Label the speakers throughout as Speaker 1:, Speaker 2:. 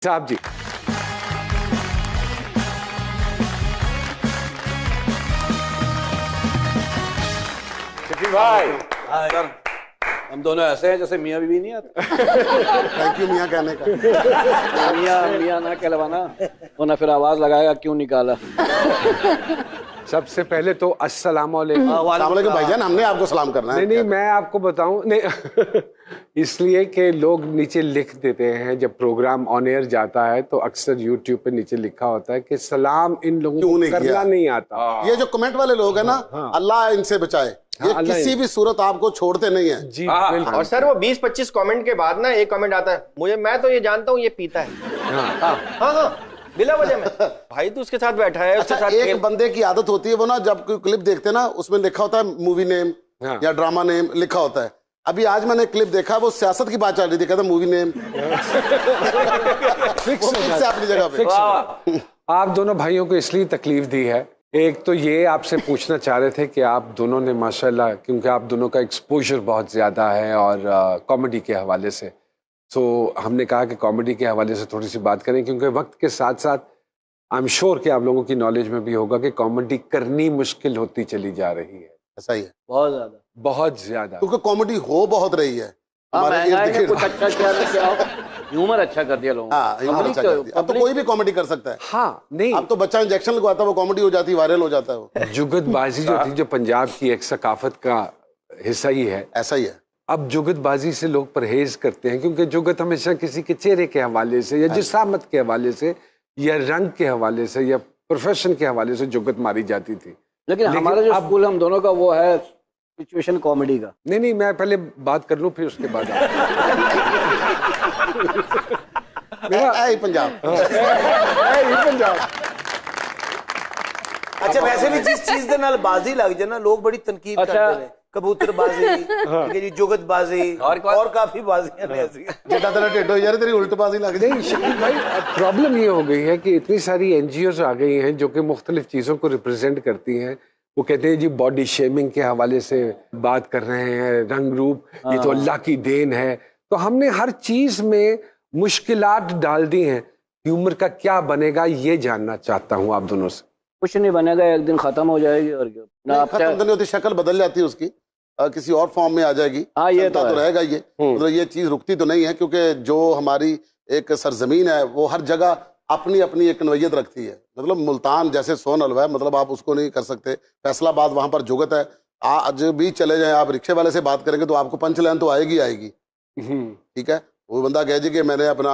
Speaker 1: साहब जी।
Speaker 2: शकील भाई, सर हम दोनों ऐसे हैं जैसे मियाँ बीवी नहीं आते।
Speaker 3: थैंक यू मियाँ कहने का।
Speaker 2: मियाँ मियाँ ना कहलवाना, वरना फिर आवाज लगाएगा क्यों निकाला।
Speaker 1: सबसे पहले तो अस्सलाम वालेकुम।
Speaker 3: वालेकुम भाईजान, हमने आपको सलाम करना है।
Speaker 1: नहीं मैं आपको बताऊं नहीं इसलिए कि लोग नीचे लिख देते हैं जब प्रोग्राम ऑन एयर जाता है तो अक्सर यूट्यूब पे नीचे लिखा होता है कि सलाम इन लोगों को करना नहीं आता।
Speaker 3: ये जो कमेंट वाले लोग हैं ना, अल्लाह इनसे बचाए, ये किसी भी सूरत आपको छोड़ते नहीं है
Speaker 1: जी।
Speaker 4: और सर वो 20-25 कमेंट के बाद ना एक कमेंट आता है, मैं तो ये जानता हूँ ये पीता है। हाँ बिला वजह में। भाई तो उसके साथ बैठा है, उसके
Speaker 3: अच्छा,
Speaker 4: साथ
Speaker 3: एक बंदे की आदत होती है, वो ना जब कोई क्लिप देखते हैं ना उसमें लिखा होता है मूवी नेम या ड्रामा नेम लिखा होता है। अभी आज मैंने क्लिप देखा, वो सियासत की बात चल रही थी, कहता मूवी नेम फिक्स से अपनी जगह पे।
Speaker 1: आप दोनों भाइयों को इसलिए तकलीफ दी है, एक तो ये आपसे पूछना चाह रहे थे कि आप दोनों ने माशाल्लाह, क्योंकि आप दोनों का एक्सपोजर बहुत ज़्यादा है और कॉमेडी के हवाले से, तो हमने कहा कि कॉमेडी के हवाले से थोड़ी सी बात करें, क्योंकि वक्त के साथ साथ आई एम श्योर कि आप लोगों की नॉलेज में भी होगा कि कॉमेडी करनी मुश्किल होती चली जा रही है।
Speaker 3: ऐसा ही है,
Speaker 1: बहुत ज़्यादा,
Speaker 3: क्योंकि कॉमेडी हो बहुत रही है हमारे
Speaker 2: कुछ अच्छा क्या ह्यूमर अच्छा कर दिया लोगों ने।
Speaker 3: अब तो कोई भी कॉमेडी कर सकता है।
Speaker 1: हाँ नहीं,
Speaker 3: अब तो बच्चा इंजेक्शन लगवाता है, वो कॉमेडी हो जाती है, वायरल हो जाता है वो।
Speaker 1: जुगतबाजी जो थी, जो पंजाब की एक सकाफत का हिस्सा ही है,
Speaker 3: ऐसा ही है।
Speaker 1: अब जुगतबाजी से लोग परहेज करते हैं, क्योंकि जुगत हमेशा किसी के चेहरे के हवाले से या जिसामत के हवाले से या रंग के हवाले से या प्रोफेशन के हवाले से जुगत मारी जाती थी।
Speaker 2: लेकिन हमारा जो स्कूल हम दोनों का वो है सिचुएशन कॉमेडी का।
Speaker 1: नहीं मैं पहले बात कर लूं फिर उसके बाद
Speaker 3: पंजाब।
Speaker 5: पंजाब। अच्छा, वैसे भी जिस चीज दे नाल बाजी लग जाए ना, लोग बड़ी तनकीद करते हैं। कबूतरबाजी, ठीक है जी, जुगतबाजी और काफी बाजियां ने ऐसी।
Speaker 3: जेटा तेरा टेढ़ो यार, तेरी उल्टबाजी लग गई।
Speaker 1: नहीं शकील भाई, प्रॉब्लम ये हो गई है कि इतनी सारी एनजीओज आ गई हैं जो कि मुख्तलिफ चीज़ों को रिप्रेजेंट करती हैं। वो कहते हैं जी बॉडी शेमिंग के हवाले से बात कर रहे हैं, रंग रूप ये तो अल्लाह की देन है। तो हमने हर चीज़ में मुश्किलात डाल दी हैं। ह्यूमर का क्या बनेगा ये जानना चाहता हूँ आप दोनों से।
Speaker 2: कुछ नहीं बनेगा, एक दिन खत्म हो जाएगी और क्या।
Speaker 3: खत्म तो नहीं होती, शक्ल बदल जाती है उसकी, किसी और फॉर्म में आ जाएगी।
Speaker 2: हाँ, ये तो
Speaker 3: रहेगा ये, मतलब ये चीज रुकती तो नहीं है, क्योंकि जो हमारी एक सरजमीन है वो हर जगह अपनी अपनी एक नोयत रखती है। मतलब मुल्तान जैसे सोन हलवा है, मतलब आप उसको नहीं कर सकते। फैसलाबाद वहां पर जुगत है, आज भी चले जाएं आप रिक्शे वाले से बात करेंगे तो आपको पंच लाइन तो आएगी। ठीक है, वो बंदा कहे जी कि मैंने अपना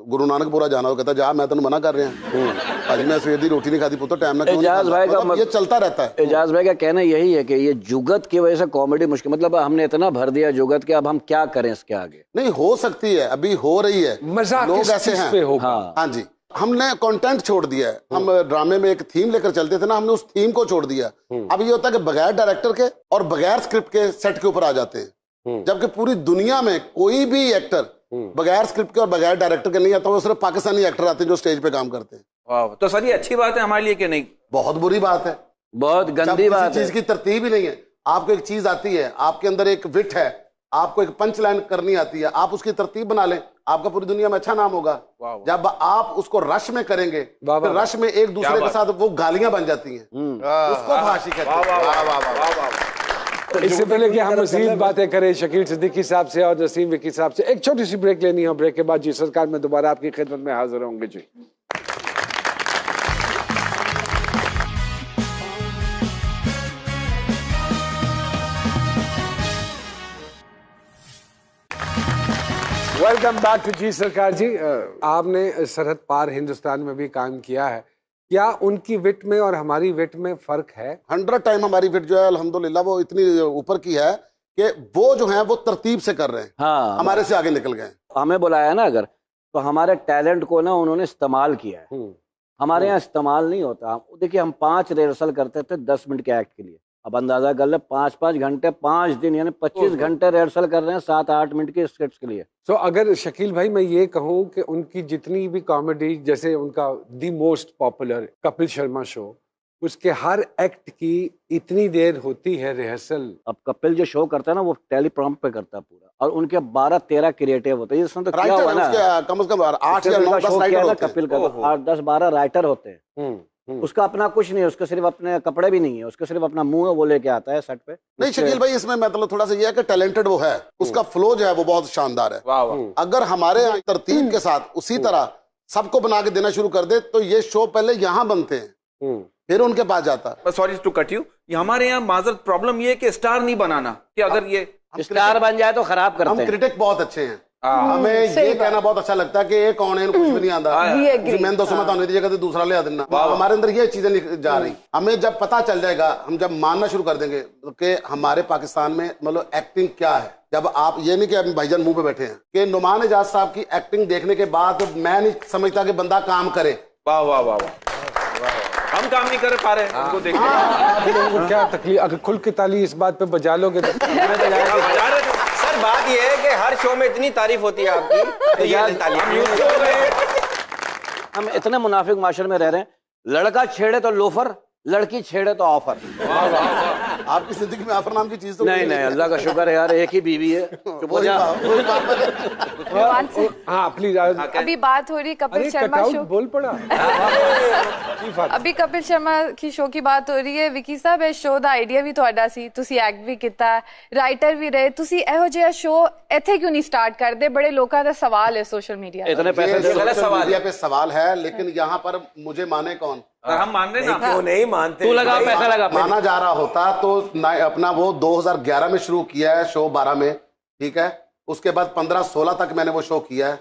Speaker 3: गुरु नानकपुरा जाना, हो कहता जा मैं तेन मना कर रहा आज मैं सवेर दी रोटी नहीं खाती पुत्र, टाइम ना क्यों नहीं खाता। मतलब ये चलता रहता है।
Speaker 2: एजाज भाई का कहना यही है कि ये जुगत की वजह से कॉमेडी मुश्किल, मतलब हमने इतना भर दिया जुगत कि अब हम क्या करें इसके आगे।
Speaker 3: नहीं हो सकती है, अभी हो रही है,
Speaker 1: मजाक
Speaker 3: लोग ऐसे हैं। हाँ जी, हमने कंटेंट छोड़ दिया है। हम ड्रामे में एक थीम लेकर चलते थे ना, हमने उस थीम को छोड़ दिया। अब ये होता है कि बगैर डायरेक्टर के और बगैर स्क्रिप्ट के सेट के ऊपर आ जाते हैं, जबकि पूरी दुनिया में कोई भी एक्टर बगैर स्क्रिप्ट के और बगैर डायरेक्टर के नहीं आता। वो सिर्फ पाकिस्तानी एक्टर आते हैं जो स्टेज पे काम करते हैं।
Speaker 5: तो सर ये अच्छी बात है हमारे लिए कि नहीं?
Speaker 3: बहुत बुरी बात है,
Speaker 2: बहुत गंदी बात है।
Speaker 3: चीज की तरतीब ही नहीं है। आपको एक चीज आती है, आपके अंदर एक विट है, आपको एक पंच लाइन करनी आती है, आप उसकी तरतीब बना लें, आपका पूरी दुनिया में अच्छा नाम होगा। जब आप उसको रश में करेंगे, फिर रश में एक दूसरे के साथ वो गालियां बन जाती हैं, उसको फांसी कहते हैं।
Speaker 1: इससे पहले कि हम मज़ीद बातें करें शकील सिद्दीकी साहब से और नसीम विकी साहब से, एक छोटी सी ब्रेक लेनी है। ब्रेक के बाद जी सरकार में दोबारा आपकी खिदमत में हाजिर होंगे जी। वेलकम बैक टू जी सरकार जी। आपने सरहद पार हिंदुस्तान में भी काम किया है, क्या उनकी विट में और हमारी विट में फर्क है?
Speaker 3: 100 टाइम हमारी विट जो है अल्हम्दुलिल्लाह वो इतनी ऊपर की है कि वो जो है वो तरतीब से कर रहे हैं।
Speaker 2: हाँ,
Speaker 3: हमारे से आगे निकल गए।
Speaker 2: हमें बुलाया ना अगर, तो हमारे टैलेंट को ना उन्होंने इस्तेमाल किया है। हमारे यहाँ इस्तेमाल नहीं होता। देखिए हम 5 रिहर्सल करते थे 10 मिनट के एक्ट के लिए। अब अंदाजा कर ले 5-5 घंटे 5 दिन यानी 25 घंटे रिहर्सल कर रहे हैं 7-8 मिनट के स्क्रिप्ट्स के लिए।
Speaker 1: तो अगर शकील भाई मैं ये कहूँ कि उनकी जितनी भी कॉमेडी, जैसे उनका the most popular Kapil Sharma show, उसके हर एक्ट की इतनी देर होती है रिहर्सल।
Speaker 2: अब कपिल जो शो करता है ना, वो टेलीप्रॉम्प्ट पे करता है पूरा, और उनके 12-13 क्रिएटिव होते हैं। इसमें तो क्या हुआ ना,
Speaker 3: कम से कम 8 या 9 10 राइटर होते हैं।
Speaker 2: कपिल का 8-10-12 राइटर होते हैं। उसका अपना कुछ नहीं है, उसके सिर्फ अपने कपड़े भी नहीं है, उसके सिर्फ अपना मुंह है, वो लेके आता है सेट पे।
Speaker 3: नहीं शकील भाई, इसमें मतलब थोड़ा सा ये है कि टैलेंटेड वो है, उसका फ्लो जो है वो बहुत शानदार है। अगर हमारे यहाँ तरतीब के साथ उसी तरह सबको बना के देना शुरू कर दे तो ये शो पहले यहाँ बनते हैं, फिर उनके पास जाता है।
Speaker 6: सॉरी टू कट यू, हमारे यहाँ माजरत प्रॉब्लम ये है कि स्टार नहीं बनाना, कि अगर ये
Speaker 2: स्टार बन जाए तो खराब करते हैं।
Speaker 3: हम क्रिटिक बहुत अच्छे हैं, हमें ये कहना बहुत अच्छा लगता है कि ये कौन है, कुछ भी नहीं आता, मैं दोस्तों में तो जगह दूसरा ले आ देना। हमारे अंदर ये चीजें नहीं जा रही। हमें जब पता चल जाएगा, हम जब मानना शुरू कर देंगे कि हमारे पाकिस्तान में मतलब एक्टिंग क्या है, जब आप ये नहीं कि अभी भाईजान मुंह पे बैठे हैं कि नुमान एजाज साहब की एक्टिंग देखने के बाद मैं नहीं समझता कि बंदा काम करे।
Speaker 6: वाह वाह वाह वाह, हम काम नहीं कर पा रहे हैं उनको देखने।
Speaker 1: आप लोगों को क्या तकलीफ, अगर खुल के ताली इस बात पे बजा लोगे तो
Speaker 4: सर बात ये है कि हर शो में इतनी तारीफ होती है आपकी, तो ये ताली
Speaker 2: हम इतने मुनाफिक माशरे में रह रहे हैं, लड़का छेड़े तो लोफर, लड़की छेड़े तो ऑफर।
Speaker 3: आपकी जिंदगी में ऑफर नाम की चीज तो
Speaker 2: नहीं नहीं, अल्लाह का शुक्र है यार, एक ही बीवी है।
Speaker 1: हाँ प्लीज।
Speaker 7: अभी बात हो रही कपिल शर्मा शो,
Speaker 1: बोल पड़ा।
Speaker 7: अभी कपिल शर्मा की शो की बात हो रही है। विकी साहब, ਇਹ ਸ਼ੋ ਦਾ ਆਈਡੀਆ ਵੀ ਤੁਹਾਡਾ ਸੀ, ਤੁਸੀਂ ਐਕਟ ਵੀ ਕੀਤਾ, ਰਾਈਟਰ ਵੀ ਰਹੇ, ਤੁਸੀਂ ਇਹੋ ਜਿਹਾ ਸ਼ੋ ਇੱਥੇ क्यों नहीं स्टार्ट करते? बड़े लोगों का सवाल है सोशल मीडिया,
Speaker 2: इतने पैसे
Speaker 3: मीडिया पे सवाल है, लेकिन यहाँ पर मुझे माने कौन?
Speaker 6: हम मान रहे ना,
Speaker 5: क्यों नहीं मानते?
Speaker 2: तू लगा पैसा लगा,
Speaker 3: माना जा रहा होता तो अपना वो 2011 में शुरू किया है शो, 12 में, ठीक है, उसके बाद 15-16 तक मैंने वो शो किया है,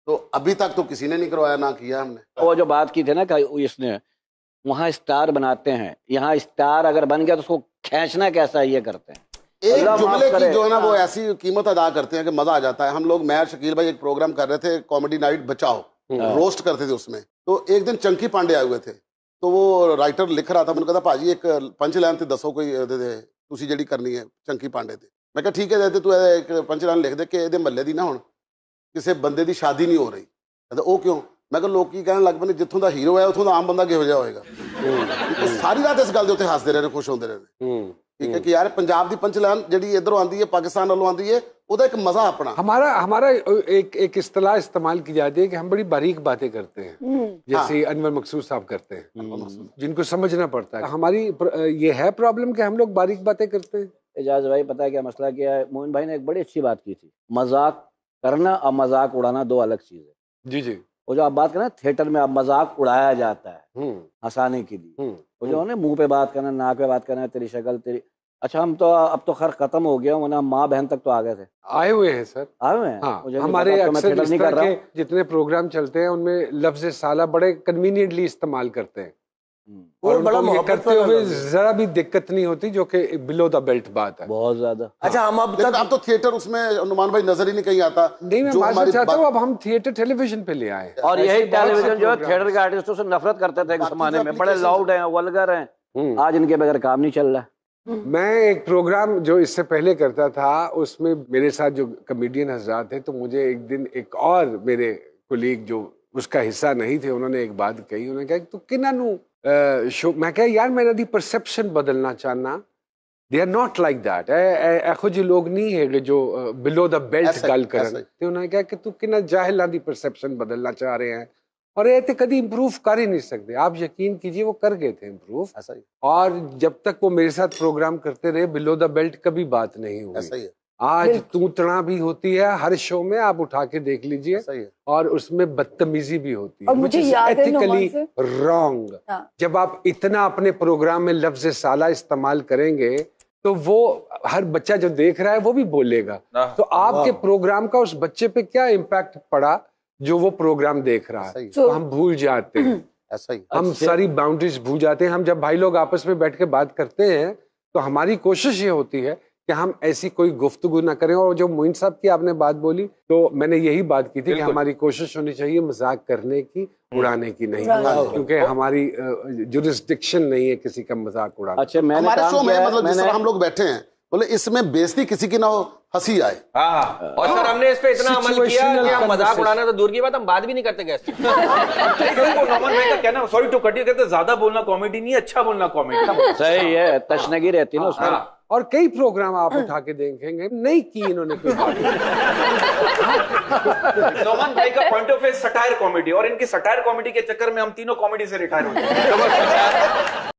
Speaker 3: तो अभी तक तो किसी ने नहीं करवाया, ना किया हमने।
Speaker 2: वो जो बात की थी ना कि इसने वहाँ स्टार बनाते हैं, यहाँ स्टार अगर बन गया तो उसको खींचना कैसा है, ये करते हैं।
Speaker 3: एक जुमले की जो है ना वो ऐसी कीमत अदा करते हैं कि मजा आ जाता है। हम लोग, मैं शकील भाई एक प्रोग्राम कर रहे थे, कॉमेडी नाइट बचाओ, रोस्ट करते थे उसमें, तो एक दिन चंकी पांडे आए हुए थे, तो वो राइटर लिख रहा था, मैंने कहा भाजी एक पंच लाइन ते दसो कोई तुसी जेडी करनी है चंकी पांडे ते। मैं कहा ठीक है, तू एक पंच लाइन लिख दे कि ਇਹਦੇ ਮਹੱਲੇ ਦੀ ਨਾ ਹੁਣ ਕਿਸੇ ਬੰਦੇ ਦੀ ਸ਼ਾਦੀ ਨਹੀਂ ਹੋ ਰਹੀ। ਕਹਿੰਦਾ ਉਹ ਕਿਉਂ? ਮੈਂ ਕਿਹਾ ਲੋਕੀ ਕਹਿਣ ਲੱਗ ਪਏ ਜਿੱਥੋਂ ਦਾ ਹੀਰੋ ਹੈ ਉੱਥੋਂ ਦਾ ਆਮ ਬੰਦਾ ਕਿਹੋ ਜਿਹਾ ਹੋਏਗਾ। ਸਾਰੀ ਰਾਤ ਇਸ ਗੱਲ ਦੇ ਉੱਤੇ ਹੱਸਦੇ ਰਹੇ ਨੇ, ਖੁਸ਼ ਹੁੰਦੇ ਰਹੇ ਨੇ, ठीक है कि यार पंजाब की पंच लाइन जी इधरों आती है, पाकिस्तान वालों आती है, ਉਹਦਾ एक मजा अपना। हमारा
Speaker 1: एक इस्तेलाह इस्तेमाल की जाती है कि हम बड़ी बारीक बातें करते हैं, जैसे अनवर मकसूद साहब करते हैं, जिनको समझना पड़ता है। हमारी ये है प्रॉब्लम कि हम लोग बारीक बातें करते हैं।
Speaker 2: एजाज भाई, पता है क्या मसला क्या है? मोइन भाई ने एक बड़ी अच्छी बात की थी, मजाक करना और मजाक उड़ाना दो अलग चीज है।
Speaker 1: जी जी।
Speaker 2: वो जो आप बात करें थिएटर में, अब मजाक उड़ाया जाता है हंसाने के लिए, वो जो है मुंह पे बात करना, नाक पे बात करना, तेरी शक्ल तेरी, अच्छा हम तो अब तो खैर खत्म हो गया, वरना माँ बहन तक तो आ गए थे,
Speaker 1: आए हुए हैं सर,
Speaker 2: आए हुए हैं।
Speaker 1: हाँ, हमारे अक्सर इस तरह के जितने प्रोग्राम चलते हैं उनमें लफ्ज साला बड़े कन्वीनियंटली इस्तेमाल करते हैं, और बड़ा करते हुए जरा भी दिक्कत नहीं होती, जो कि बिलो द बेल्ट बात है
Speaker 2: बहुत ज्यादा।
Speaker 5: अच्छा हम अब
Speaker 3: तो थिएटर उसमें नुमान भाई नजर ही नहीं कहीं आता।
Speaker 1: नहीं, मैं मालूम चाहता हूँ अब हम थिएटर टेलीविजन पे ले आए,
Speaker 2: और यही टेलीविजन जो है थिएटर के आर्टिस्टों से नफरत करते थे एक जमाने में, बड़े लाउड हैं, वल्गर हैं, आज इनके बगैर काम नहीं चल रहा।
Speaker 1: मैं एक प्रोग्राम जो इससे पहले करता था, उसमें मेरे साथ जो कॉमेडियन हजरात थे, तो मुझे एक दिन एक और मेरे कोलीग जो उसका हिस्सा नहीं थे, उन्होंने एक बात कही, उन्होंने कहा तू किन्नू शो, मैं कहा यार मेरा दी परसेप्शन बदलना चाहना, they are not like that, एहो जी लोग नहीं है जो बिलो द बेल्ट गल करन, ते उन्होंने कहा कि तू किन्ना जाहिलां दी परसेप्शन बदलना चाह रहे हैं, और ये तो कभी इम्प्रूव कर ही नहीं सकते। आप यकीन कीजिए वो कर गए थे इम्प्रूव, ऐसा ही। और जब तक वो मेरे साथ प्रोग्राम करते रहे, बिलो द बेल्ट कभी बात नहीं हुई, ऐसा ही है। आज तूतना भी होती है हर शो में, आप उठा के देख लीजिए, और उसमें बदतमीजी भी होती है,
Speaker 7: और मुझे याद है
Speaker 1: एथिकली रॉन्ग। जब आप इतना अपने प्रोग्राम में लफ्ज साला इस्तेमाल करेंगे तो वो हर बच्चा जो देख रहा है वो भी बोलेगा, तो आपके प्रोग्राम का उस बच्चे पे क्या इम्पैक्ट पड़ा जो वो प्रोग्राम देख रहा है, तो हम भूल जाते हैं,
Speaker 3: ऐसा ही
Speaker 1: हम सारी बाउंड्रीज भूल जाते हैं। हम जब भाई लोग आपस में बैठ के बात करते हैं तो हमारी कोशिश ये होती है कि हम ऐसी कोई गुफ्तगू ना करें। और जो मोइन साहब की आपने बात बोली, तो मैंने यही बात की थी कि हमारी कोशिश होनी चाहिए मजाक करने की, उड़ाने की नहीं, क्योंकि हमारी जुरिस्डिक्शन नहीं है किसी का मजाक उड़ाना।
Speaker 2: अच्छा,
Speaker 3: हमारे शो में मतलब जिस तरह हम लोग बैठे हैं, बोले इसमें बेइज्जती किसी की ना हो, हंसी आए।
Speaker 4: हाँ, और सर हमने इस पे इतना अमल किया कि हम मजाक उड़ाना तो दूर की बात, हम बात भी नहीं करते गेस्ट।
Speaker 6: नोमान भाई का कहना, सॉरी टू कट यू, कहते ज्यादा बोलना कॉमेडी नहीं, अच्छा बोलना कॉमेडी।
Speaker 2: सही है, तशनगी रहती है ना उसमें।
Speaker 1: और कई प्रोग्राम आप उठा के देखेंगे नहीं की इन्होंने कोई बात।
Speaker 6: नोमान भाई का point of view satire comedy, और इनकी सटायर कॉमेडी के चक्कर में हम तीनों कॉमेडी से रिटायर हो गए।